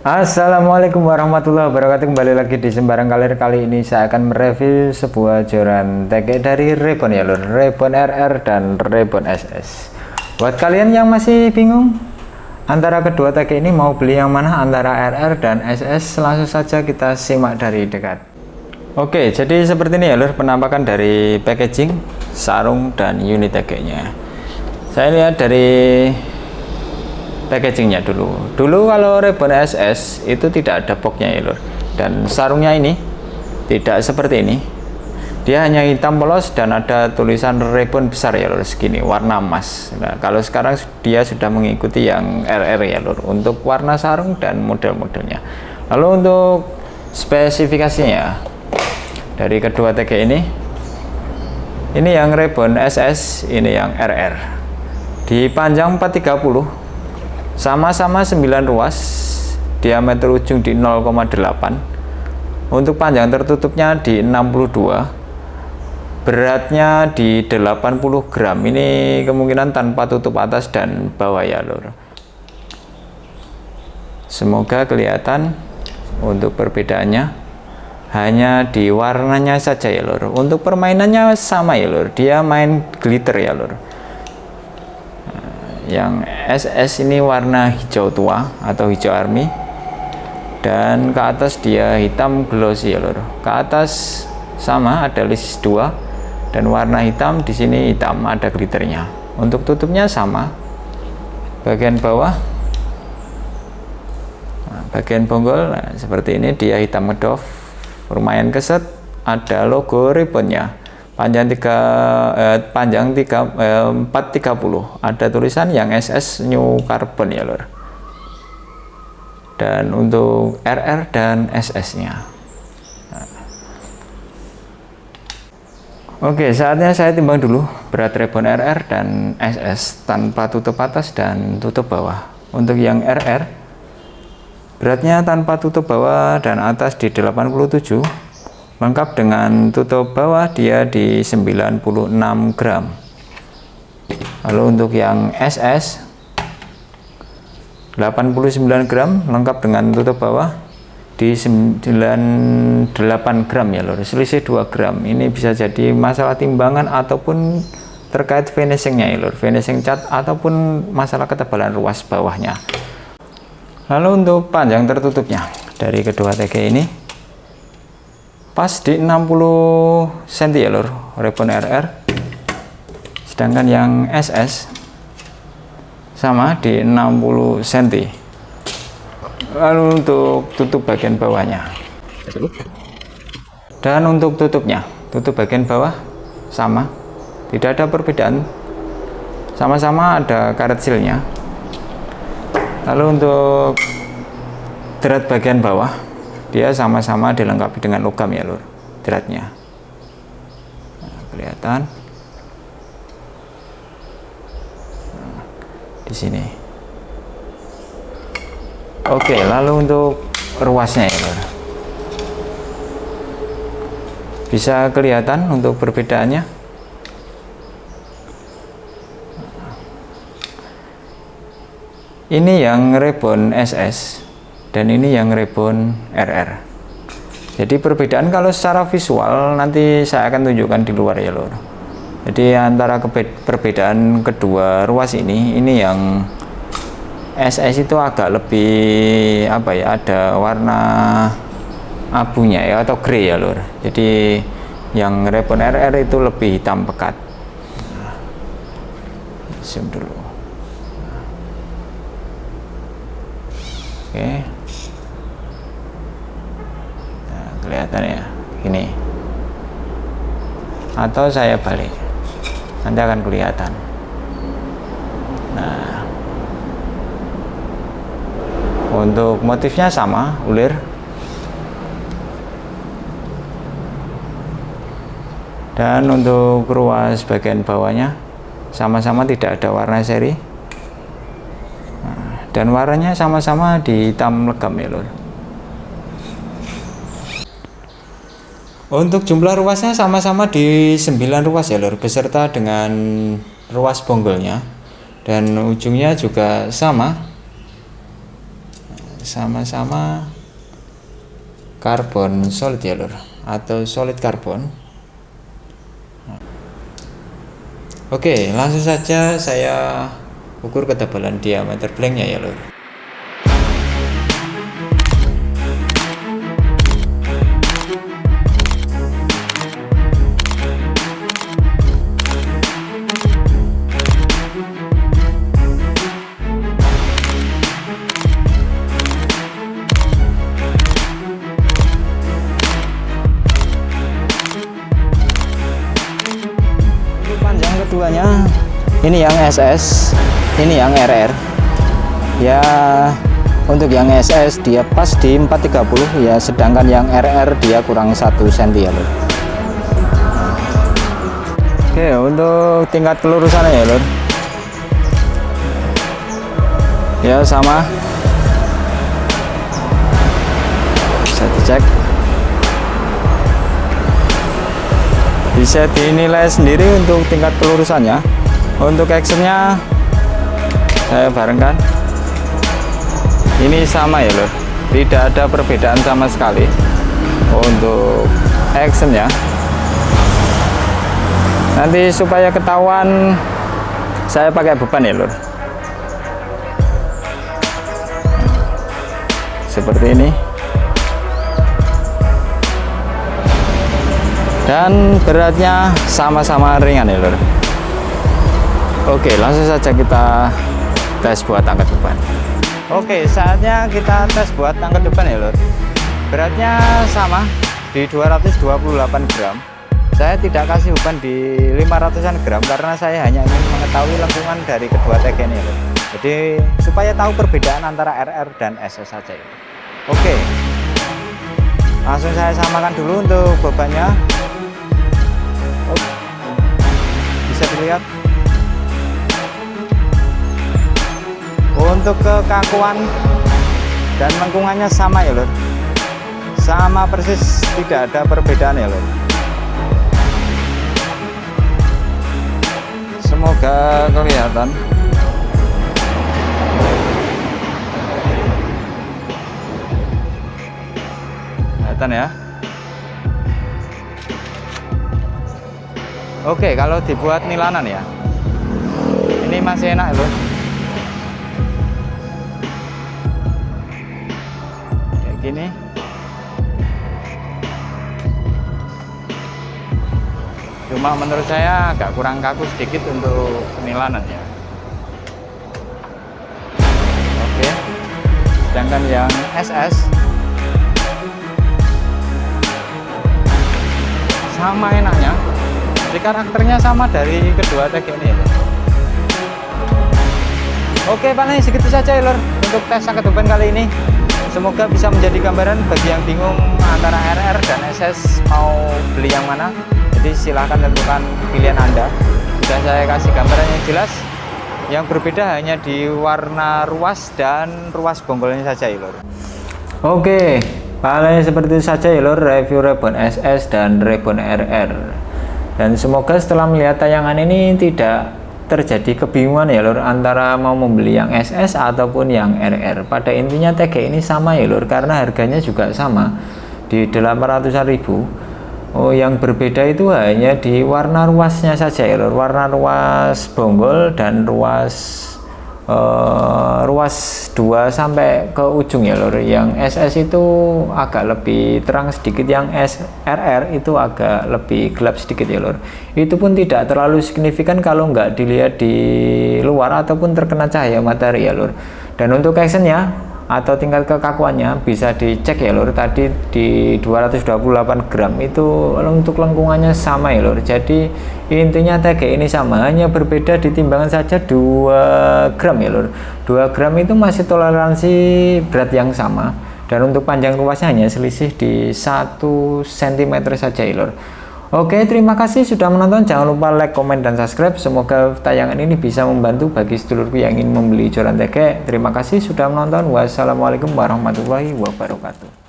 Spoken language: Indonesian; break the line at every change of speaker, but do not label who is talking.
Assalamualaikum warahmatullahi wabarakatuh. Kembali lagi di Sembarang Kalir. Kali ini saya akan mereview sebuah joran teke dari Reebok ya lur, Reebok RR dan Reebok SS. Buat kalian yang masih bingung antara kedua teke ini mau beli yang mana, antara RR dan SS, langsung saja kita simak dari dekat. Oke, jadi seperti ini ya lur, penampakan dari packaging, sarung dan unit tekenya. Saya lihat dari packagingnya dulu kalau Reebok SS itu tidak ada boxnya ya lur, dan sarungnya ini tidak seperti ini, dia hanya hitam polos dan ada tulisan Reebok besar ya lur, segini warna emas. Nah, kalau sekarang dia sudah mengikuti yang RR ya lur untuk warna sarung dan model-modelnya. Lalu untuk spesifikasinya dari kedua teke ini yang Reebok SS, ini yang RR, di panjang 430, sama-sama 9 ruas, diameter ujung di 0,8, untuk panjang tertutupnya di 62, beratnya di 80 gram. Ini kemungkinan tanpa tutup atas dan bawah ya lur. Semoga kelihatan. Untuk perbedaannya hanya di warnanya saja ya lur. Untuk permainannya sama ya lur, dia main glitter ya lur. Yang SS ini warna hijau tua atau hijau army, dan ke atas dia hitam glossy ya lur. Ke atas sama ada list 2 dan warna hitam, di sini hitam ada glitternya. Untuk tutupnya sama. Bagian bawah, bagian bonggol, nah, seperti ini dia hitam ngedoff, lumayan keset, ada logo Reeboknya. Panjang 430, ada tulisan yang SS New Carbon ya lur. Dan untuk RR dan SS nya Oke, saatnya saya timbang dulu berat Reebok RR dan SS tanpa tutup atas dan tutup bawah. Untuk yang RR, beratnya tanpa tutup bawah dan atas di 87, lengkap dengan tutup bawah dia di 96 gram. Lalu untuk yang SS 89 gram, lengkap dengan tutup bawah di 98 gram ya lur, selisih 2 gram. Ini bisa jadi masalah timbangan ataupun terkait finishingnya ya lur, finishing cat ataupun masalah ketebalan ruas bawahnya. Lalu untuk panjang tertutupnya dari kedua teke ini pas di 60 cm ya lur, Reebok RR. Sedangkan yang SS sama di 60 cm. Lalu untuk tutup bagian bawahnya, dan untuk tutupnya, tutup bagian bawah sama, tidak ada perbedaan, sama-sama ada karet sealnya. Lalu untuk drat bagian bawah, dia sama-sama dilengkapi dengan logam ya lur, dratnya. Nah, kelihatan di sini. Oke, lalu untuk ruasnya ya lur, bisa kelihatan untuk perbedaannya. Ini yang Reebok SS dan ini yang Reebok RR. Jadi perbedaan kalau secara visual nanti saya akan tunjukkan di luar ya lur. Jadi antara perbedaan kedua ruas ini yang SS itu agak lebih apa ya, ada warna abunya ya atau grey ya lur. Jadi yang Reebok RR itu lebih hitam pekat. Zoom dulu. Oke. Nah, kelihatan ya, ini. Atau saya balik, nanti akan kelihatan. Nah, untuk motifnya sama, ulir. Dan untuk ruas bagian bawahnya sama-sama tidak ada warna seri. Nah, dan warnanya sama-sama di hitam legam ya lur. Untuk jumlah ruasnya sama-sama di 9 ruas ya lur, beserta dengan ruas bonggolnya, dan ujungnya juga sama sama-sama karbon solid ya lur, atau solid karbon. Oke, langsung saja saya ukur ketebalan diameter blanknya ya lur. Keduanya ini yang SS, ini yang RR ya. Untuk yang SS dia pas di 430 ya, sedangkan yang RR dia kurang 1 cm ya lur. Oke, untuk tingkat kelurusannya ya lur, ya sama, bisa dicek, bisa dinilai sendiri untuk tingkat kelurusannya. Untuk actionnya saya barengkan, ini sama ya lur, tidak ada perbedaan sama sekali. Untuk actionnya nanti supaya ketahuan saya pakai beban ya lur, seperti ini. Dan beratnya sama-sama ringan ya lur. Oke, langsung saja kita tes buat angkat beban. Oke, saatnya kita tes buat angkat beban ya lur. Beratnya sama di 228 gram. Saya tidak kasih beban di 500-an gram karena saya hanya ingin mengetahui lengkungan dari kedua tag ini ya lur. Jadi supaya tahu perbedaan antara RR dan SS saja ya. Oke, langsung saya samakan dulu untuk bebannya. Bisa dilihat untuk kekakuan dan lengkungannya sama ya lur, sama persis, tidak ada perbedaan ya lur. Semoga kelihatan. Kelihatan ya. Oke, kalau dibuat nilanan ya, ini masih enak loh. Kayak gini. Cuma menurut saya agak kurang kaku sedikit untuk nilanan ya. Oke. Sedangkan yang SS sama enaknya. Jadi karakternya sama dari kedua tag ini ya. Oke, paling segitu saja ya lur untuk tes angkat beban kali ini. Semoga bisa menjadi gambaran bagi yang bingung antara RR dan SS mau beli yang mana. Jadi silahkan tentukan pilihan Anda. Sudah saya kasih gambaran yang jelas. Yang berbeda hanya di warna ruas dan ruas bonggolnya saja ya lur. Oke, paling seperti itu saja ya lur review Rebond SS dan Rebond RR. Dan semoga setelah melihat tayangan ini tidak terjadi kebingungan ya lur antara mau membeli yang SS ataupun yang RR. Pada intinya tag ini sama ya lur, karena harganya juga sama di 800-an ribu. Oh, yang berbeda itu hanya di warna ruasnya saja ya lur, warna ruas bonggol dan ruas 2 sampai ke ujung ya lur. Yang SS itu agak lebih terang sedikit, yang RR itu agak lebih gelap sedikit ya lur. Itu pun tidak terlalu signifikan kalau nggak dilihat di luar ataupun terkena cahaya matahari ya lur. Dan untuk actionnya atau tingkat kekakuannya bisa dicek ya lur, tadi di 228 gram itu untuk lengkungannya sama ya lur. Jadi intinya tag ini sama, hanya berbeda di timbangan saja 2 gram ya lur. 2 gram itu masih toleransi berat yang sama, dan untuk panjang ruasnya hanya selisih di 1 cm saja ya lur. Oke, terima kasih sudah menonton. Jangan lupa like, komen, dan subscribe. Semoga tayangan ini bisa membantu bagi sedulurku yang ingin membeli joran tege. Terima kasih sudah menonton. Wassalamualaikum warahmatullahi wabarakatuh.